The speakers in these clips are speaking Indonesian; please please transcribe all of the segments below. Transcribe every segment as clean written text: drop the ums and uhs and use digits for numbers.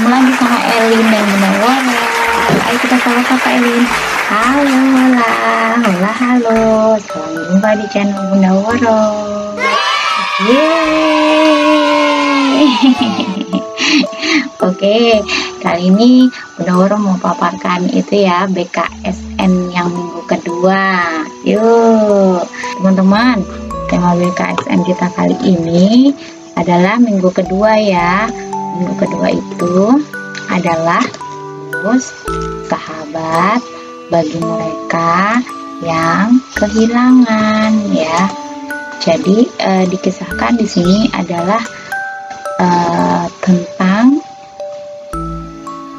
Ketemu lagi sama Elin dan Bunda Woro. Ayo kita sapa Elin. Halo, hola, halo. Selamat jumpa di channel Bunda Woro. Yeay. Oke, kali ini Bunda Woro mau paparkan itu ya, BKSN yang minggu kedua. Yuk, teman-teman, tema BKSN kita kali ini adalah minggu kedua ya. Minggu kedua itu adalah terus sahabat bagi mereka yang kehilangan ya. Jadi dikisahkan di sini adalah tentang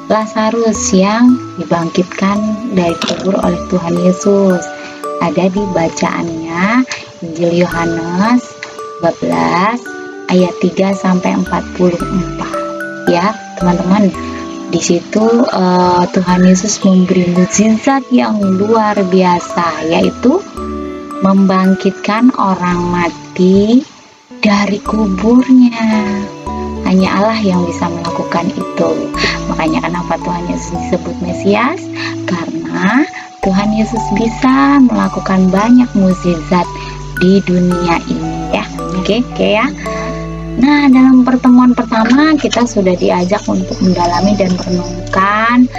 Lazarus yang dibangkitkan dari kubur oleh Tuhan Yesus. Ada di bacaannya Injil Yohanes 14 ayat 3 sampai 44 ya, teman-teman. Di situ Tuhan Yesus memberi mukjizat yang luar biasa, yaitu membangkitkan orang mati dari kuburnya. Hanya Allah yang bisa melakukan itu. Makanya kenapa Tuhan Yesus disebut Mesias? Karena Tuhan Yesus bisa melakukan banyak mukjizat di dunia ini ya. Oke ya. Nah, dalam pertemuan pertama kita sudah diajak untuk mendalami dan merenungkan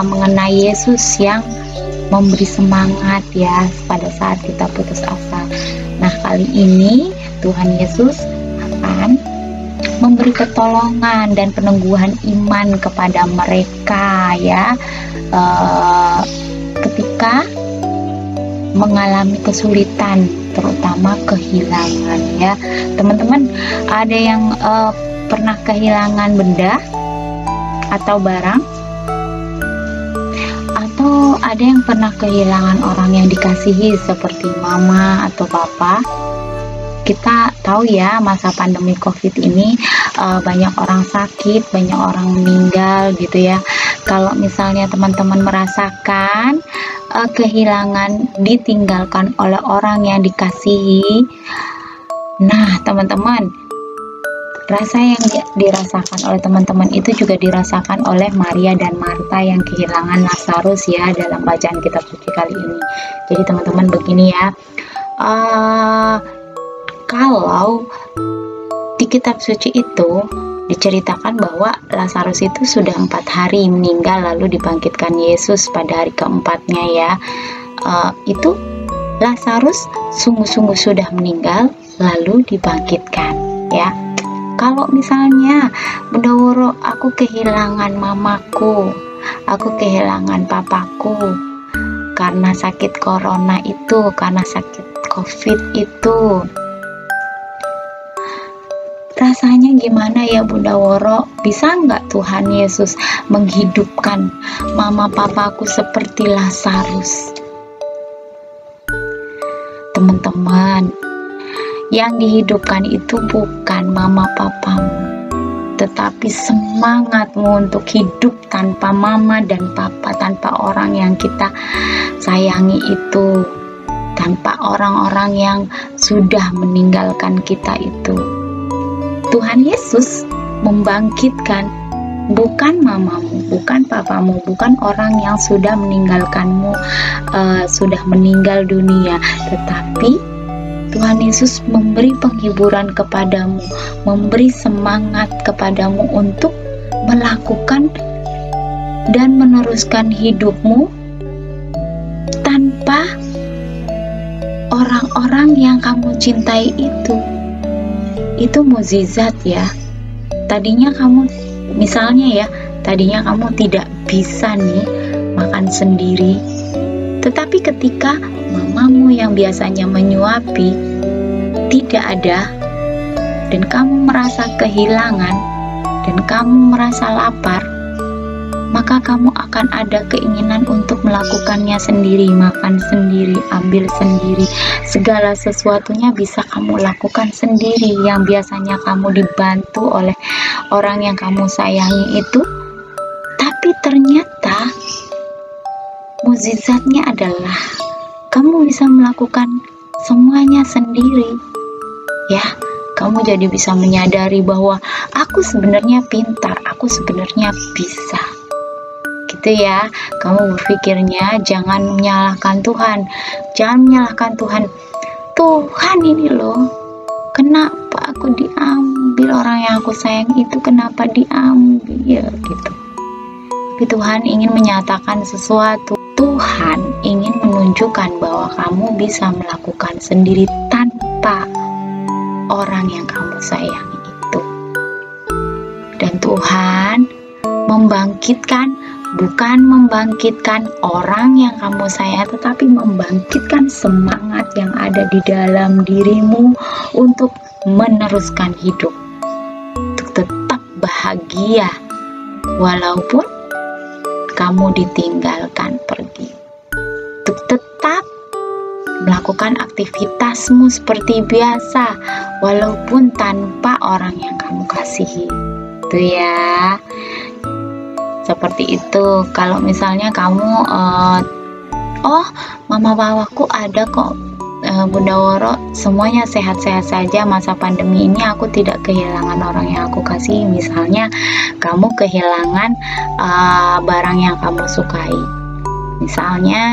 mengenai Yesus yang memberi semangat ya pada saat kita putus asa. Nah, kali ini Tuhan Yesus akan memberi pertolongan dan peneguhan iman kepada mereka ya, ketika mengalami kesulitan, terutama kehilangan ya. Teman-teman, ada yang pernah kehilangan benda atau barang, atau ada yang pernah kehilangan orang yang dikasihi seperti mama atau papa. Kita tahu ya, masa pandemi COVID ini banyak orang sakit, banyak orang meninggal gitu ya. Kalau misalnya teman-teman merasakan kehilangan, ditinggalkan oleh orang yang dikasihi, nah teman-teman, rasa yang dirasakan oleh teman-teman itu juga dirasakan oleh Maria dan Marta yang kehilangan Lazarus ya, dalam bacaan kitab suci kali ini. Jadi teman-teman, begini ya, kalau di kitab suci itu diceritakan bahwa Lazarus itu sudah 4 hari meninggal, lalu dibangkitkan Yesus pada hari keempatnya ya. Itu Lazarus sungguh-sungguh sudah meninggal lalu dibangkitkan ya. Kalau misalnya Bunda Woro, aku kehilangan mamaku, aku kehilangan papaku karena sakit corona itu, karena sakit COVID itu, rasanya gimana ya Bunda Woro? Bisa nggak Tuhan Yesus menghidupkan mama papaku seperti Lazarus? Teman-teman, yang dihidupkan itu bukan mama papamu, tetapi semangatmu untuk hidup tanpa mama dan papa, tanpa orang yang kita sayangi itu, tanpa orang-orang yang sudah meninggalkan kita itu. Tuhan Yesus membangkitkan bukan mamamu, bukan papamu, bukan orang yang sudah meninggalkanmu, sudah meninggal dunia, tetapi Tuhan Yesus memberi penghiburan kepadamu, memberi semangat kepadamu untuk melakukan dan meneruskan hidupmu tanpa orang-orang yang kamu cintai itu. Itu mukjizat ya. Tadinya kamu, misalnya ya, tadinya kamu tidak bisa nih makan sendiri, tetapi ketika mamamu yang biasanya menyuapi tidak ada, dan kamu merasa kehilangan, dan kamu merasa lapar, maka kamu akan ada keinginan untuk melakukannya sendiri, makan sendiri, ambil sendiri, segala sesuatunya bisa kamu lakukan sendiri. Yang biasanya kamu dibantu oleh orang yang kamu sayangi itu, tapi ternyata mukjizatnya adalah kamu bisa melakukan semuanya sendiri ya. kamu jadi bisa menyadari bahwa aku sebenarnya pintar, aku sebenarnya bisa. Gitu ya, kamu berpikirnya jangan menyalahkan Tuhan. Jangan menyalahkan Tuhan. Tuhan ini loh, kenapa aku diambil, orang yang aku sayang itu kenapa diambil gitu. Tapi Tuhan ingin menyatakan sesuatu. Tuhan ingin menunjukkan bahwa kamu bisa melakukan sendiri tanpa orang yang kamu sayangi itu. Dan Tuhan membangkitkan, bukan membangkitkan orang yang kamu sayang, tetapi membangkitkan semangat yang ada di dalam dirimu untuk meneruskan hidup, untuk tetap bahagia walaupun kamu ditinggalkan pergi, untuk tetap melakukan aktivitasmu seperti biasa walaupun tanpa orang yang kamu kasihi. Itu ya, seperti itu. Kalau misalnya kamu oh mama bawaku ada kok, Bunda Woro semuanya sehat-sehat saja, masa pandemi ini aku tidak kehilangan orang yang aku kasih. Misalnya kamu kehilangan barang yang kamu sukai, misalnya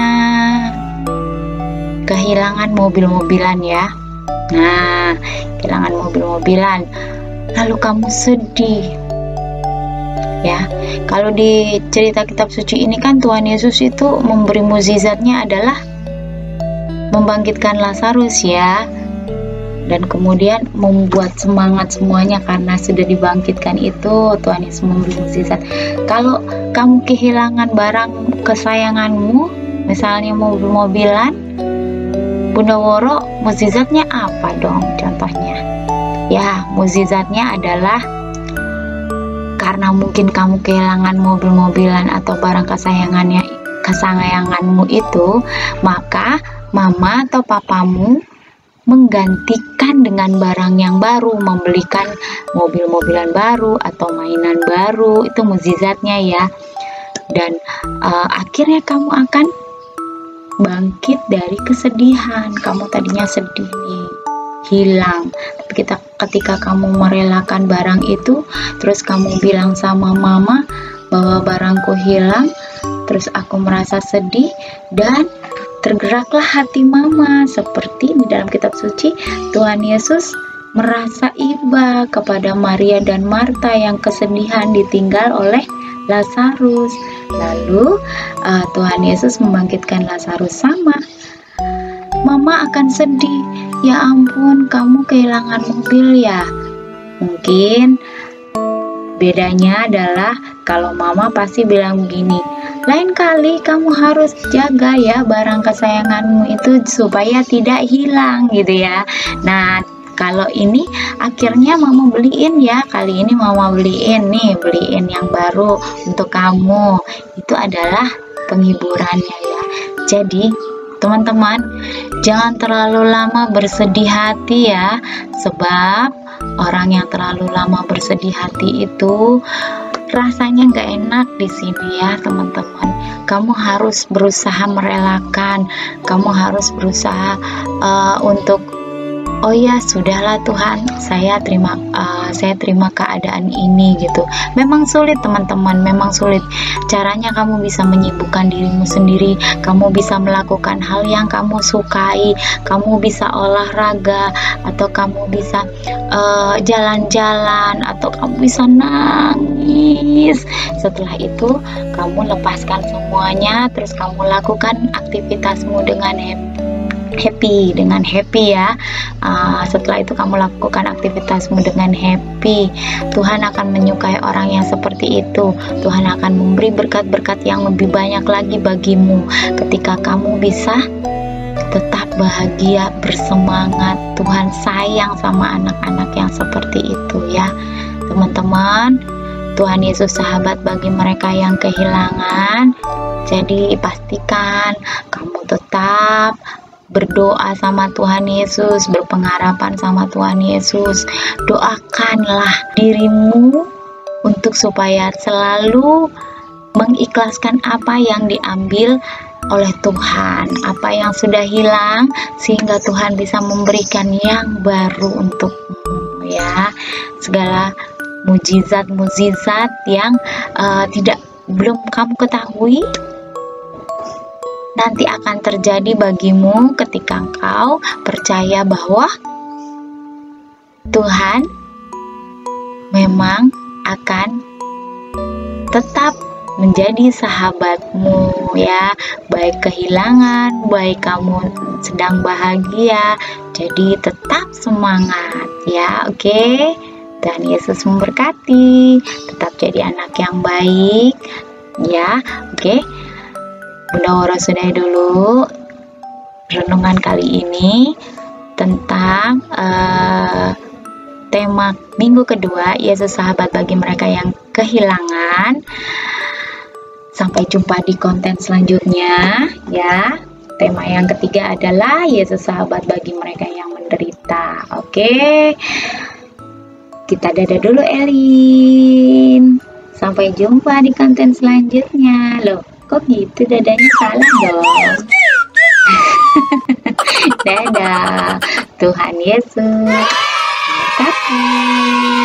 kehilangan mobil-mobilan ya. Nah, kehilangan mobil-mobilan lalu kamu sedih ya. Kalau di cerita kitab suci ini kan Tuhan Yesus itu memberi mukjizatnya adalah membangkitkan Lazarus ya, dan kemudian membuat semangat semuanya karena sudah dibangkitkan itu. Tuhan Yesus memberi mukjizat. Kalau kamu kehilangan barang kesayanganmu, misalnya mobil-mobilan, Bunda Woro mukjizatnya apa dong contohnya? Ya, mukjizatnya adalah karena mungkin kamu kehilangan mobil-mobilan atau barang kesayanganmu itu, maka mama atau papamu menggantikan dengan barang yang baru, membelikan mobil-mobilan baru atau mainan baru. Itu mukjizatnya ya. Dan akhirnya kamu akan bangkit dari kesedihan. Kamu tadinya sedih nih, hilang. Tapi ketika kamu merelakan barang itu, terus kamu bilang sama mama bahwa barangku hilang, terus aku merasa sedih, dan tergeraklah hati mama. Seperti di dalam kitab suci, Tuhan Yesus merasa iba kepada Maria dan Marta yang kesedihan ditinggal oleh Lazarus. Lalu Tuhan Yesus membangkitkan Lazarus sama. Mama akan sedih, ya ampun kamu kehilangan mobil ya. Mungkin bedanya adalah kalau mama pasti bilang begini, lain kali kamu harus jaga ya barang kesayanganmu itu supaya tidak hilang gitu ya. Nah, kalau ini akhirnya mama beliin ya, kali ini mama beliin yang baru untuk kamu. Itu adalah penghiburannya ya. Jadi teman-teman, jangan terlalu lama bersedih hati ya, sebab orang yang terlalu lama bersedih hati itu rasanya nggak enak di sini ya teman-teman. Kamu harus berusaha merelakan, kamu harus berusaha untuk oh ya sudahlah Tuhan, saya terima keadaan ini gitu. Memang sulit teman-teman, memang sulit. Caranya kamu bisa menyibukkan dirimu sendiri, kamu bisa melakukan hal yang kamu sukai, kamu bisa olahraga, atau kamu bisa jalan-jalan, atau kamu bisa nangis. Setelah itu kamu lepaskan semuanya, terus kamu lakukan aktivitasmu dengan happy ya. Setelah itu kamu lakukan aktivitasmu dengan happy. Tuhan akan menyukai orang yang seperti itu. Tuhan akan memberi berkat-berkat yang lebih banyak lagi bagimu ketika kamu bisa tetap bahagia, bersemangat. Tuhan sayang sama anak-anak yang seperti itu ya teman-teman. Tuhan Yesus sahabat bagi mereka yang kehilangan. Jadi pastikan kamu tetap berdoa sama Tuhan Yesus, berpengharapan sama Tuhan Yesus. Doakanlah dirimu untuk supaya selalu mengikhlaskan apa yang diambil oleh Tuhan, apa yang sudah hilang, sehingga Tuhan bisa memberikan yang baru untukmu ya. Segala mukjizat-mukjizat yang belum kamu ketahui nanti akan terjadi bagimu ketika engkau percaya bahwa Tuhan memang akan tetap menjadi sahabatmu ya, baik kehilangan, baik kamu sedang bahagia, jadi tetap semangat ya, oke? Dan Yesus memberkati, tetap jadi anak yang baik ya, oke? Bunda Woro sudahi dulu renungan kali ini tentang tema minggu kedua, Yesus sahabat bagi mereka yang kehilangan. Sampai jumpa di konten selanjutnya ya. Tema yang ketiga adalah Yesus sahabat bagi mereka yang menderita. Oke. Kita dadah dulu Elin. Sampai jumpa di konten selanjutnya. Loh, kok gitu dadanya salah dong. Dadah. Tuhan Yesus memberkati.